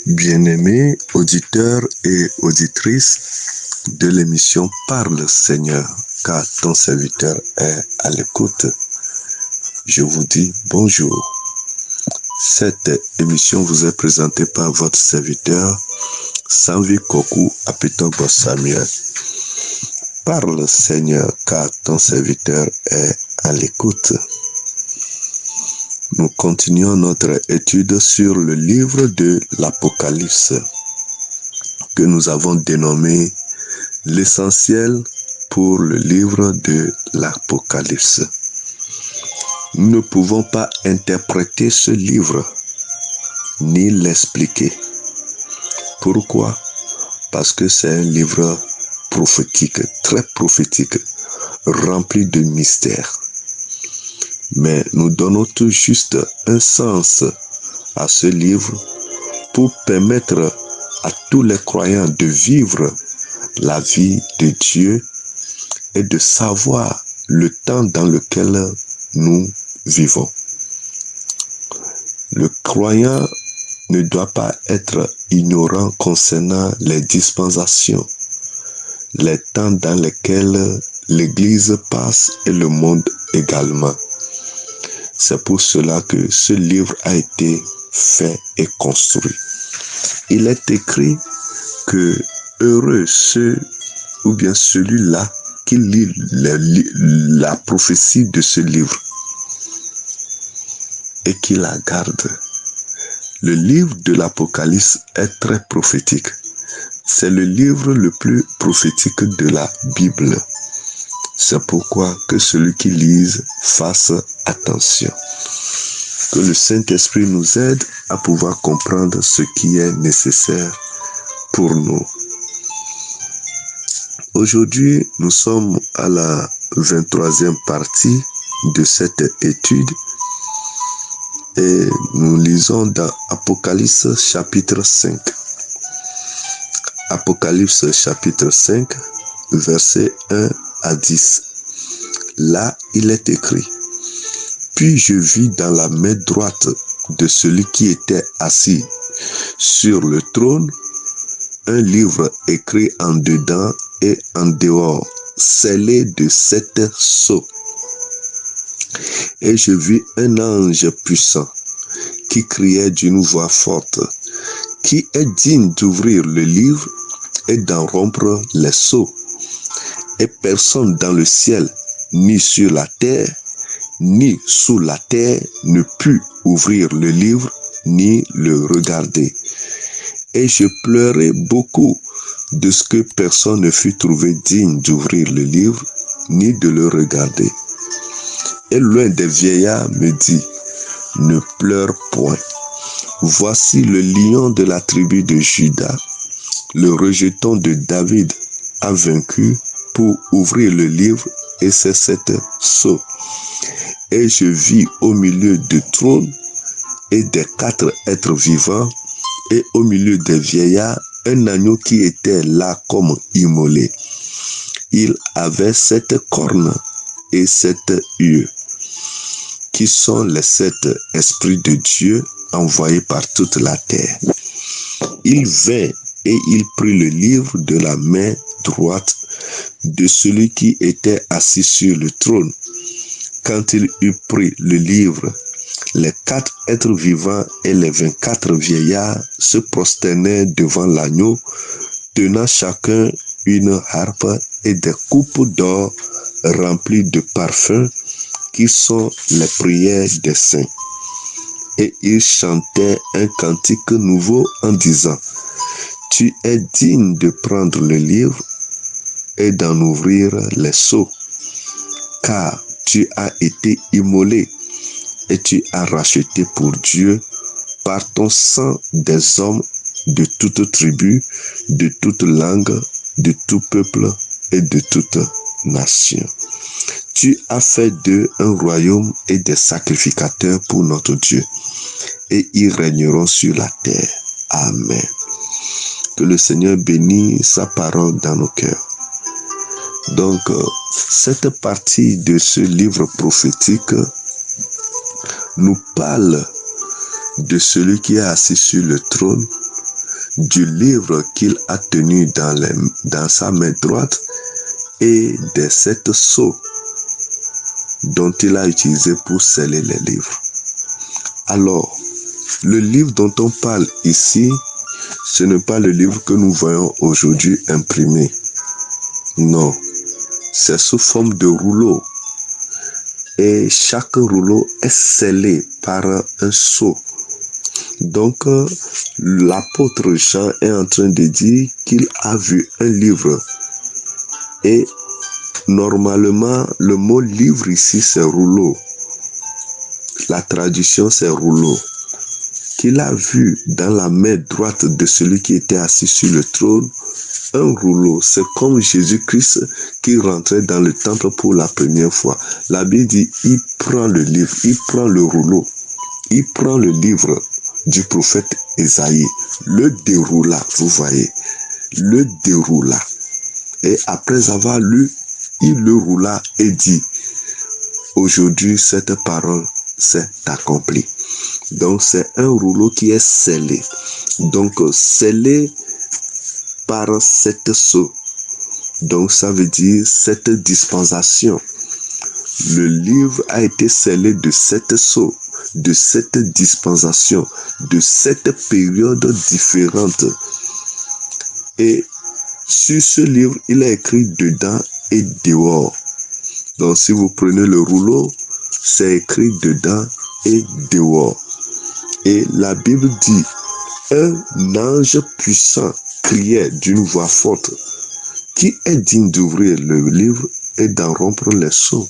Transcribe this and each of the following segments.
Bien-aimés auditeurs et auditrices de l'émission Parle Seigneur, car ton serviteur est à l'écoute, je vous dis bonjour. Cette émission vous est présentée par votre serviteur Sanvi Koku Apitobo Samuel. Parle Seigneur, car ton serviteur est à l'écoute. Nous continuons notre étude sur le livre de l'Apocalypse que nous avons dénommé l'essentiel pour le livre de l'Apocalypse. Nous ne pouvons pas interpréter ce livre ni l'expliquer. Pourquoi? Parce que c'est un livre prophétique, très prophétique, rempli de mystères. Mais nous donnons tout juste un sens à ce livre pour permettre à tous les croyants de vivre la vie de Dieu et de savoir le temps dans lequel nous vivons. Le croyant ne doit pas être ignorant concernant les dispensations, les temps dans lesquels l'Église passe et le monde également. C'est pour cela que ce livre a été fait et construit. Il est écrit que heureux ceux ou bien celui-là qui lit la prophétie de ce livre et qui la garde. Le livre de l'Apocalypse est très prophétique. C'est le livre le plus prophétique de la Bible. C'est pourquoi que celui qui lise fasse attention. Que le Saint-Esprit nous aide à pouvoir comprendre ce qui est nécessaire pour nous. Aujourd'hui, nous sommes à la 23e partie de cette étude et nous lisons dans Apocalypse chapitre 5. Apocalypse chapitre 5, versets 1 à 10. Là, il est écrit: Puis je vis dans la main droite de celui qui était assis sur le trône un livre écrit en dedans et en dehors, scellé de 7 sceaux. Et je vis un ange puissant qui criait d'une voix forte: Qui est digne d'ouvrir le livre et d'en rompre les sceaux? Et personne dans le ciel, ni sur la terre, ni sous la terre ne put ouvrir le livre, ni le regarder. Et je pleurais beaucoup de ce que personne ne fut trouvé digne d'ouvrir le livre, ni de le regarder. Et l'un des vieillards me dit: Ne pleure point. Voici le lion de la tribu de Juda, le rejeton de David, a vaincu pour ouvrir le livre et ses 7 sceaux. Et je vis au milieu du trône et des 4 êtres vivants et au milieu des vieillards un agneau qui était là comme immolé. Il avait 7 cornes et 7 yeux, qui sont les 7 esprits de Dieu envoyés par toute la terre. Il vint et il prit le livre de la main droite de celui qui était assis sur le trône. Quand il eut pris le livre, les 4 êtres vivants et les 24 vieillards se prosternèrent devant l'agneau, tenant chacun une harpe et des coupes d'or remplies de parfums, qui sont les prières des saints. Et ils chantaient un cantique nouveau en disant: Tu es digne de prendre le livre et d'en ouvrir les sceaux, car tu as été immolé et tu as racheté pour Dieu par ton sang des hommes de toute tribu, de toute langue, de tout peuple et de toute nation. Tu as fait d'eux un royaume et des sacrificateurs pour notre Dieu, et ils régneront sur la terre. Amen. Que le Seigneur bénisse sa parole dans nos cœurs. Donc, cette partie de ce livre prophétique nous parle de celui qui est assis sur le trône, du livre qu'il a tenu dans sa main droite et des 7 sceaux dont il a utilisé pour sceller les livres. Alors, le livre dont on parle ici, ce n'est pas le livre que nous voyons aujourd'hui imprimé. Non, c'est sous forme de rouleau. Et chaque rouleau est scellé par un sceau. Donc, l'apôtre Jean est en train de dire qu'il a vu un livre. Et normalement, le mot livre ici, c'est rouleau. La traduction, c'est rouleau. Qu'il a vu dans la main droite de celui qui était assis sur le trône, un rouleau. C'est comme Jésus-Christ qui rentrait dans le temple pour la première fois. La Bible dit, il prend le livre, il prend le rouleau, il prend le livre du prophète Ésaïe, le déroula, vous voyez, le déroula. Et après avoir lu, il le roula et dit, aujourd'hui cette parole s'est accomplie. Donc c'est un rouleau qui est scellé. Donc scellé par 7 sceaux. Donc ça veut dire cette dispensation. Le livre a été scellé de 7 sceaux, de 7 dispensations, de 7 périodes différentes. Et sur ce livre, il est écrit dedans et dehors. Donc si vous prenez le rouleau, c'est écrit dedans et dehors. Et la Bible dit, un ange puissant criait d'une voix forte, qui est digne d'ouvrir le livre et d'en rompre les sceaux?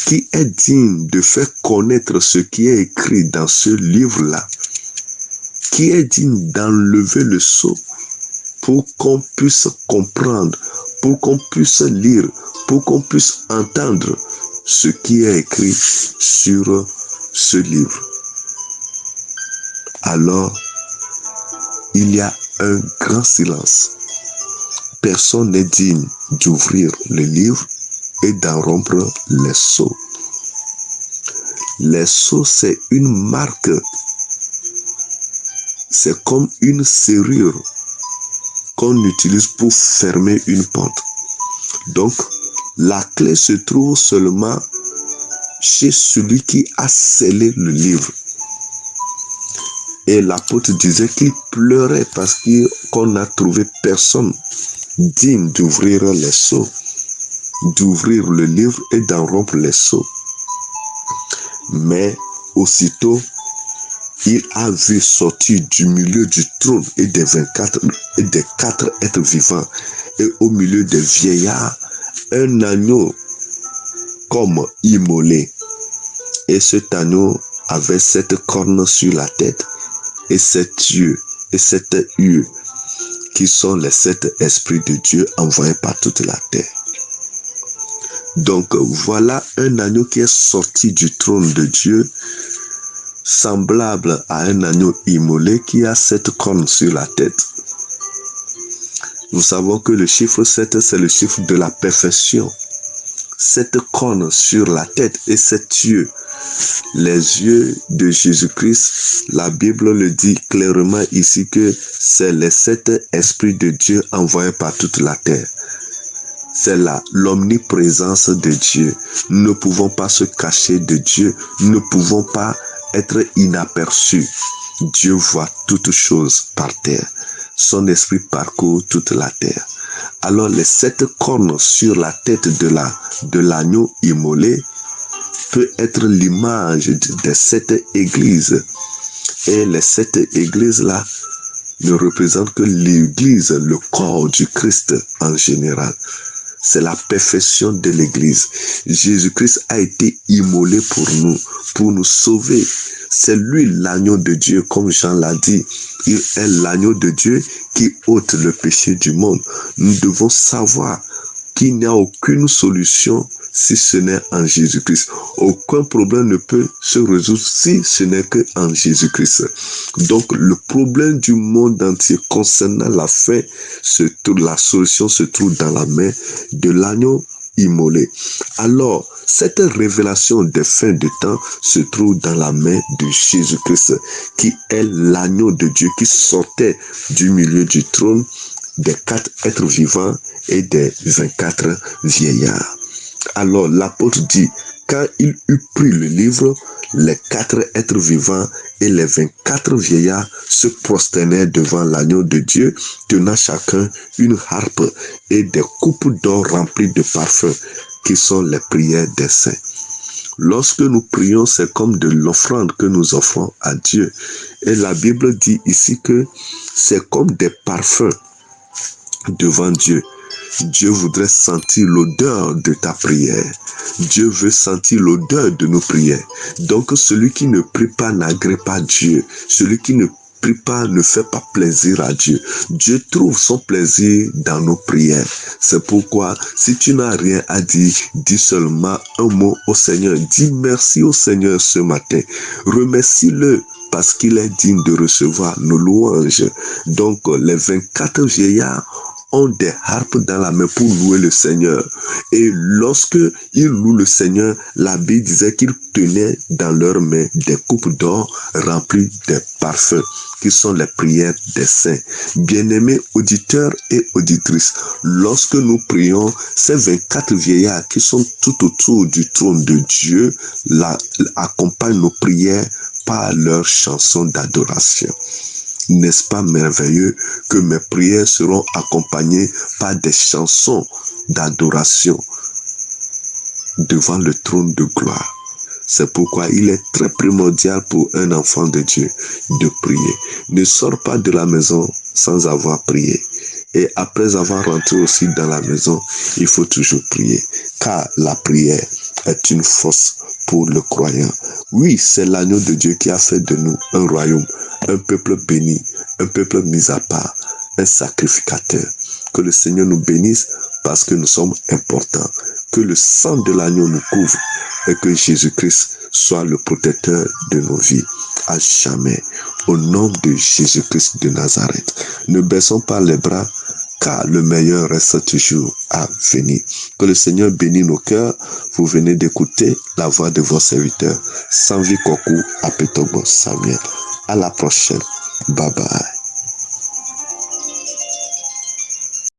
Qui est digne de faire connaître ce qui est écrit dans ce livre-là? Qui est digne d'enlever le sceau pour qu'on puisse comprendre, pour qu'on puisse lire, pour qu'on puisse entendre ce qui est écrit sur ce livre? Alors, il y a un grand silence. Personne n'est digne d'ouvrir le livre et d'en rompre les sceaux. Les sceaux, c'est une marque. C'est comme une serrure qu'on utilise pour fermer une porte. Donc, la clé se trouve seulement chez celui qui a scellé le livre. Et l'apôtre disait qu'il pleurait parce qu'on n'a trouvé personne digne d'ouvrir les sceaux, d'ouvrir le livre et d'en rompre les sceaux. Mais aussitôt, il a vu sortir du milieu du trône et des 4 êtres vivants et au milieu des vieillards un agneau comme immolé. Et cet agneau avait 7 cornes sur la tête et 7 yeux et 7 yeux qui sont les 7 esprits de Dieu envoyés par toute la terre. Donc voilà un agneau qui est sorti du trône de Dieu, semblable à un agneau immolé qui a 7 cornes sur la tête. Nous savons que le chiffre 7, c'est le chiffre de la perfection. 7 cornes sur la tête et 7 yeux. Les yeux de Jésus-Christ, la Bible le dit clairement ici que c'est les 7 esprits de Dieu envoyés par toute la terre. C'est l'omniprésence de Dieu. Nous ne pouvons pas se cacher de Dieu. Nous ne pouvons pas être inaperçus. Dieu voit toutes choses par terre. Son esprit parcourt toute la terre. Alors les 7 cornes sur la tête de l'agneau immolé peut être l'image des 7 églises. Et les 7 églises-là ne représentent que l'église, le corps du Christ en général. C'est la perfection de l'église. Jésus-Christ a été immolé pour nous sauver. C'est lui l'agneau de Dieu, comme Jean l'a dit. Il est l'agneau de Dieu qui ôte le péché du monde. Nous devons savoir qu'il n'y a aucune solution si ce n'est en Jésus-Christ. Aucun problème ne peut se résoudre si ce n'est qu'en Jésus-Christ. Donc le problème du monde entier concernant la fin, la solution se trouve dans la main de l'agneau immolé. Alors, cette révélation des fins de temps se trouve dans la main de Jésus-Christ, qui est l'agneau de Dieu qui sortait du milieu du trône des 4 êtres vivants et des 24 vieillards. Alors l'apôtre dit, quand il eut pris le livre, les 4 êtres vivants et les 24 vieillards se prosternèrent devant l'agneau de Dieu, tenant chacun une harpe et des coupes d'or remplies de parfums, qui sont les prières des saints. Lorsque nous prions, c'est comme de l'offrande que nous offrons à Dieu. Et la Bible dit ici que c'est comme des parfums devant Dieu. Dieu voudrait sentir l'odeur de ta prière. Dieu veut sentir l'odeur de nos prières. Donc celui qui ne prie pas n'agrée pas Dieu. Celui qui ne prie pas ne fait pas plaisir à Dieu. Dieu trouve son plaisir dans nos prières. C'est pourquoi si tu n'as rien à dire, dis seulement un mot au Seigneur. Dis merci au Seigneur ce matin. Remercie-le parce qu'il est digne de recevoir nos louanges. Donc les 24 vieillards ont des harpes dans la main pour louer le Seigneur. Et lorsque ils louent le Seigneur, la Bible disait qu'ils tenaient dans leurs mains des coupes d'or remplies de parfums, qui sont les prières des saints. Bien-aimés auditeurs et auditrices, lorsque nous prions, ces 24 vieillards qui sont tout autour du trône de Dieu accompagnent nos prières par leurs chansons d'adoration. N'est-ce pas merveilleux que mes prières seront accompagnées par des chansons d'adoration devant le trône de gloire? C'est pourquoi il est très primordial pour un enfant de Dieu de prier. Ne sors pas de la maison sans avoir prié. Et après avoir rentré aussi dans la maison, il faut toujours prier. Car la prière est une force pour le croyant. Oui, c'est l'agneau de Dieu qui a fait de nous un royaume, un peuple béni, un peuple mis à part, un sacrificateur. Que le Seigneur nous bénisse parce que nous sommes importants. Que le sang de l'agneau nous couvre et que Jésus-Christ soit le protecteur de nos vies à jamais. Au nom de Jésus-Christ de Nazareth, ne baissons pas les bras car le meilleur reste toujours à venir. Que le Seigneur bénisse nos cœurs. Vous venez d'écouter la voix de vos serviteurs. Sanvi Kokou Apetobo Samuel. À la prochaine. Bye bye.